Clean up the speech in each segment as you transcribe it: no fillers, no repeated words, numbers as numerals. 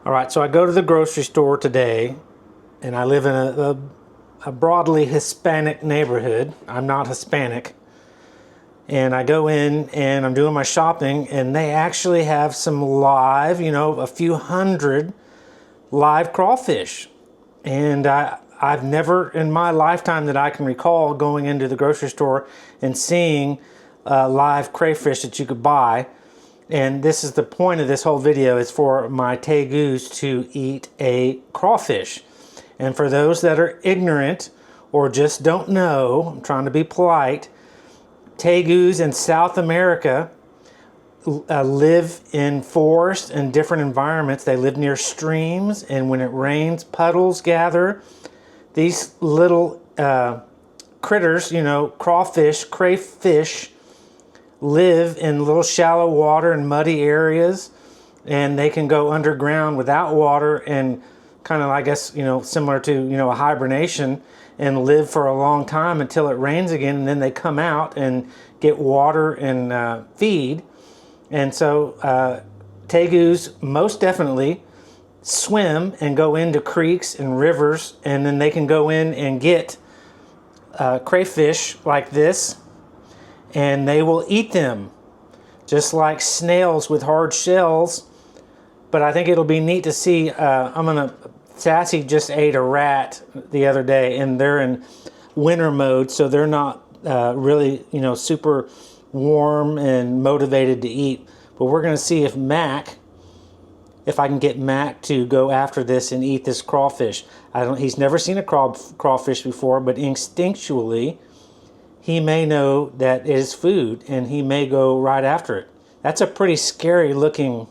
All right, so I go to the grocery store today, and I live in a broadly Hispanic neighborhood. I'm not Hispanic. And I go in and I'm doing my shopping, and they actually have some live, a few hundred live crawfish. And I've never in my lifetime that I can recall going into the grocery store and seeing live crayfish that you could buy. And this is the point of this whole video, is for my tegus to eat a crawfish. And for those that are ignorant or just don't know, I'm trying to be polite, tegus in South America live in forests and different environments. They live near streams, and when it rains, puddles gather. These little critters, crawfish, crayfish, live in little shallow water and muddy areas, and they can go underground without water and kind of, I guess, similar to, a hibernation, and live for a long time until it rains again, and then they come out and get water and feed. And so tegus most definitely swim and go into creeks and rivers, and then they can go in and get crayfish like this, and they will eat them just like snails with hard shells. But I think it'll be neat to see. Sassy just ate a rat the other day, and they're in winter mode, so they're not really, super warm and motivated to eat. But we're going to see if I can get Mac to go after this and eat this crawfish. He's never seen a crawfish before, but instinctually, he may know that it is food, and he may go right after it. That's a pretty scary looking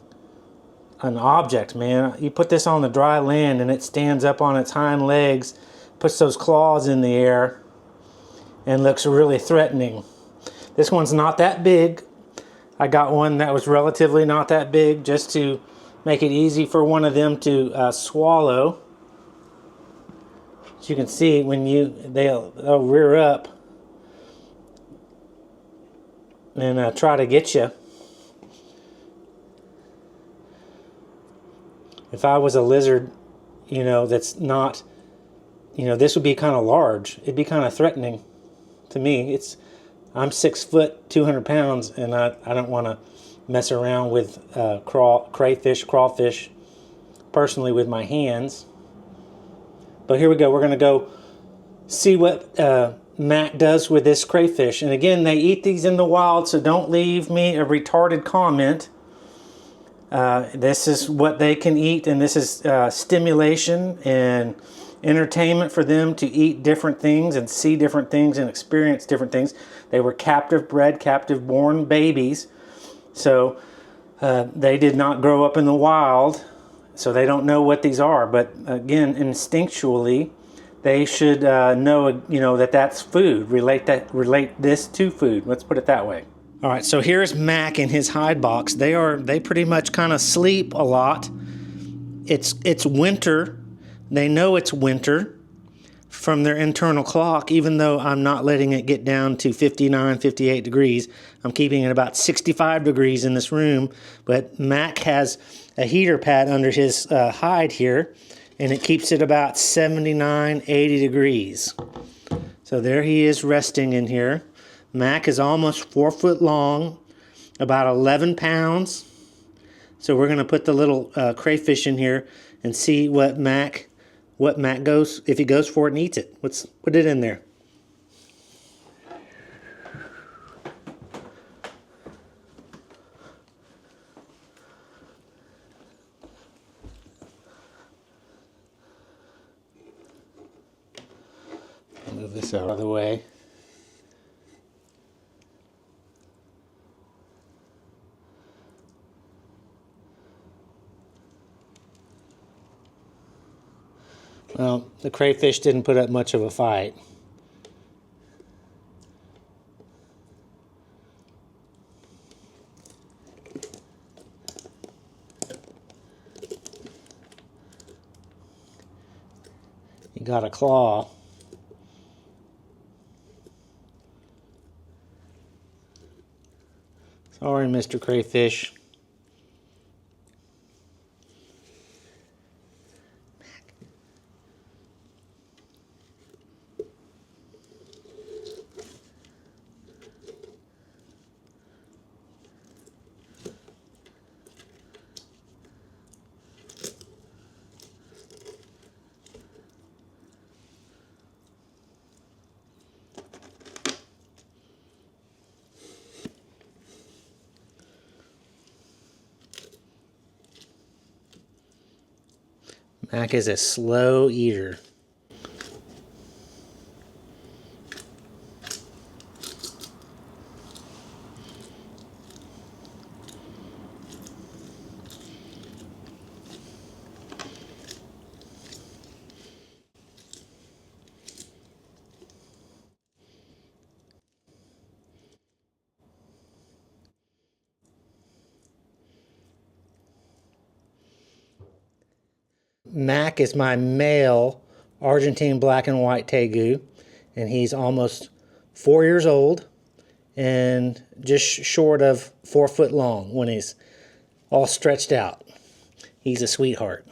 an object, man. You put this on the dry land, and it stands up on its hind legs, puts those claws in the air, and looks really threatening. This one's not that big. I got one that was relatively not that big, just to make it easy for one of them to swallow. As you can see, when they'll rear up and try to get you. If I was a lizard, that's not, this would be kind of large. It'd be kind of threatening to me. I'm 6 foot, 200 pounds, and I don't want to mess around with crayfish, crawfish, personally, with my hands. But here we go. We're going to go see what Mac does with this crayfish. And again, they eat these in the wild, so don't leave me a retarded comment. This is what they can eat, and this is stimulation and entertainment for them to eat different things and see different things and experience different things. They were captive bred, captive born babies, so they did not grow up in the wild, so they don't know what these are. But again, instinctually, they should know, that that's food. Relate this to food. Let's put it that way. All right, so here's Mac in his hide box. They pretty much kind of sleep a lot. It's winter. They know it's winter from their internal clock, even though I'm not letting it get down to 59, 58 degrees. I'm keeping it about 65 degrees in this room, but Mac has a heater pad under his hide here, and it keeps it about 79, 80 degrees. So there he is resting in here. Mac is almost 4 foot long, about 11 pounds. So we're going to put the little crayfish in here and see what Mac goes, if he goes for it and eats it. Let's put it in there. Move this out of the way. Well, the crayfish didn't put up much of a fight. He got a claw. Sorry, Mr. Crayfish. Mac is a slow eater. Mac is my male Argentine black and white tegu, and he's almost 4 years old and just short of 4 foot long when he's all stretched out. He's a sweetheart.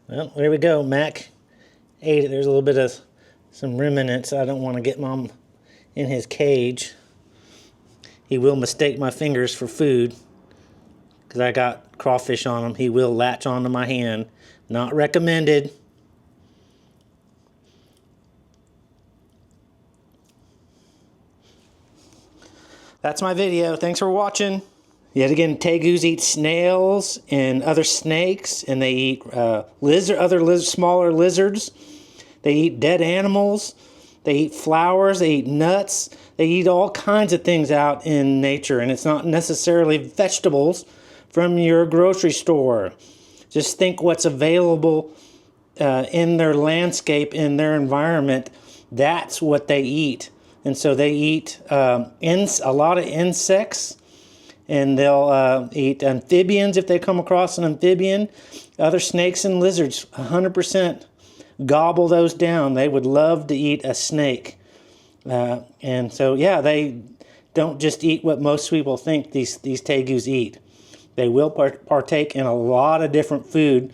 Well, there we go. Mac ate it. There's a little bit of some remnants. I don't want to get Mom in his cage. He will mistake my fingers for food because I got crawfish on him. He will latch onto my hand. Not recommended. That's my video. Thanks for watching. Yet again, tegus eat snails and other snakes, and they eat smaller lizards. They eat dead animals. They eat flowers. They eat nuts. They eat all kinds of things out in nature, and it's not necessarily vegetables from your grocery store. Just think what's available in their landscape, in their environment. That's what they eat. And so they eat a lot of insects, and they'll eat amphibians if they come across an amphibian. Other snakes and lizards, 100% gobble those down. They would love to eat a snake. And so, yeah, they don't just eat what most people think these tegus eat. They will partake in a lot of different food,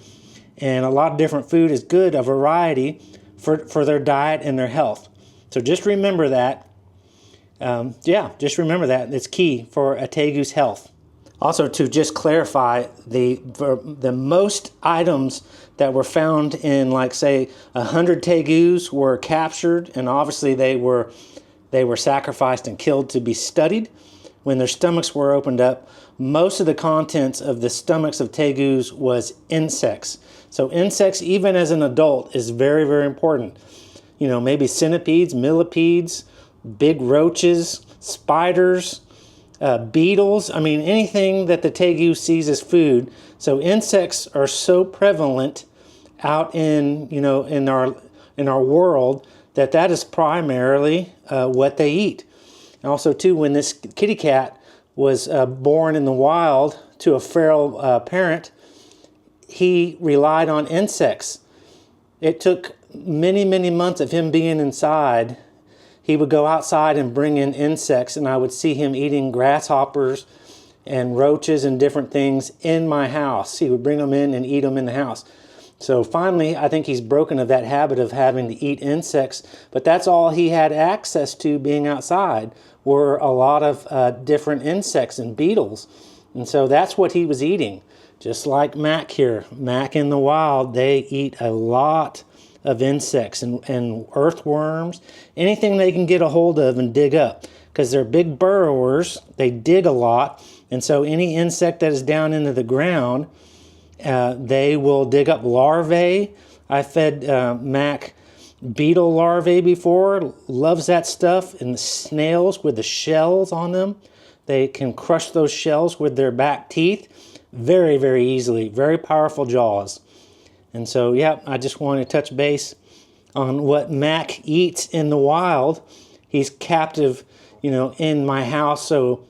and a lot of different food is good, a variety for their diet and their health. So just remember that. Just remember that. It's key for a tegu's health. Also, to just clarify, the most items that were found in, like, say, 100 tegus were captured, and obviously they were sacrificed and killed to be studied. When their stomachs were opened up, most of the contents of the stomachs of tegus was insects. So insects, even as an adult, is very, very important. You know, maybe centipedes, millipedes, big roaches, spiders, beetles. I mean, anything that the tegu sees as food. So insects are so prevalent out in our world that is primarily what they eat. And also, too, when this kitty cat was born in the wild to a feral parent, he relied on insects. It took many, many months of him being inside. He would go outside and bring in insects, and I would see him eating grasshoppers and roaches and different things in my house. He would bring them in and eat them in the house. So finally, I think he's broken of that habit of having to eat insects, but that's all he had access to being outside were a lot of different insects and beetles. And so that's what he was eating. Just like Mac here. Mac in the wild, they eat a lot of insects and earthworms, anything they can get a hold of and dig up. Because they're big burrowers, they dig a lot, and so any insect that is down into the ground, they will dig up larvae. I fed Mac beetle larvae before, loves that stuff, and the snails with the shells on them. They can crush those shells with their back teeth very, very easily, very powerful jaws. And so, yeah, I just wanted to touch base on what Mac eats in the wild. He's captive, in my house, so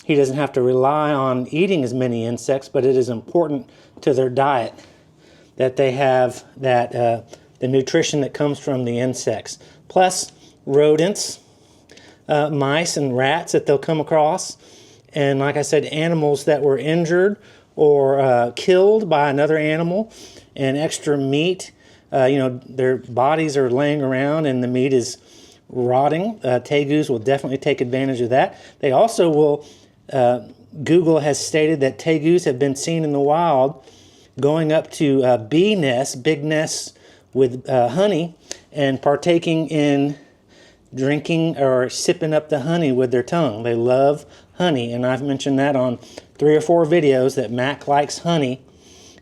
he doesn't have to rely on eating as many insects, but it is important to their diet that they have the nutrition that comes from the insects. Plus, rodents, mice and rats that they'll come across. And like I said, animals that were injured or killed by another animal, and extra meat. Their bodies are laying around and the meat is rotting. Tegus will definitely take advantage of that. They also will, Google has stated that tegus have been seen in the wild going up to bee nests, big nests with honey, and partaking in drinking or sipping up the honey with their tongue. They love honey, and I've mentioned that on 3 or 4 videos that Mac likes honey,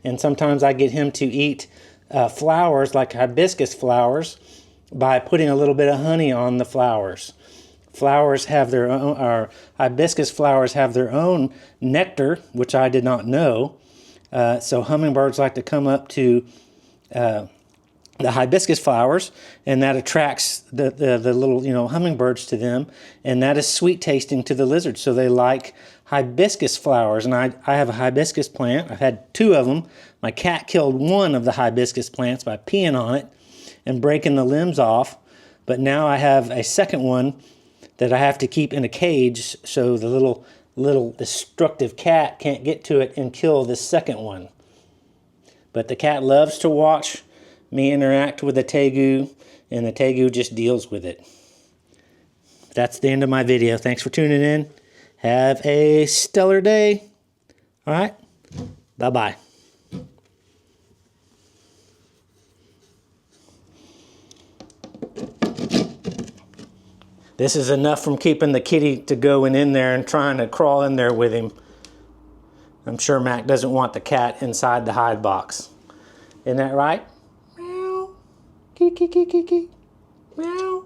and sometimes I get him to eat flowers like hibiscus flowers by putting a little bit of honey on the flowers. Flowers have their own, or hibiscus flowers have their own nectar, which I did not know. So hummingbirds like to come up to the hibiscus flowers, and that attracts the little hummingbirds to them, and that is sweet tasting to the lizards. So they like hibiscus flowers, and I have a hibiscus plant. I've had 2 of them. My cat killed one of the hibiscus plants by peeing on it and breaking the limbs off, but now I have a second one that I have to keep in a cage so the little destructive cat can't get to it and kill this second one. But the cat loves to watch me interact with the tegu, and the tegu just deals with it. That's the end of my video. Thanks for tuning in. Have a stellar day. All right? Bye-bye. This is enough from keeping the kitty to going in there and trying to crawl in there with him. I'm sure Mac doesn't want the cat inside the hide box. Isn't that right? Meow. Kiki, kiki, kiki. Meow.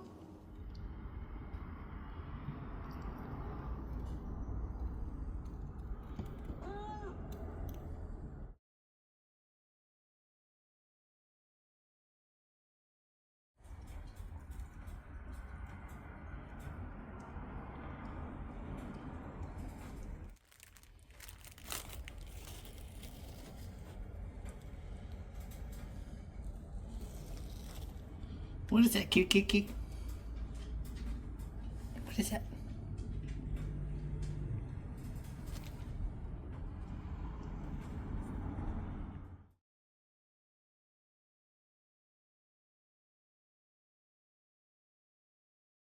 What is that, cute, cute, cute?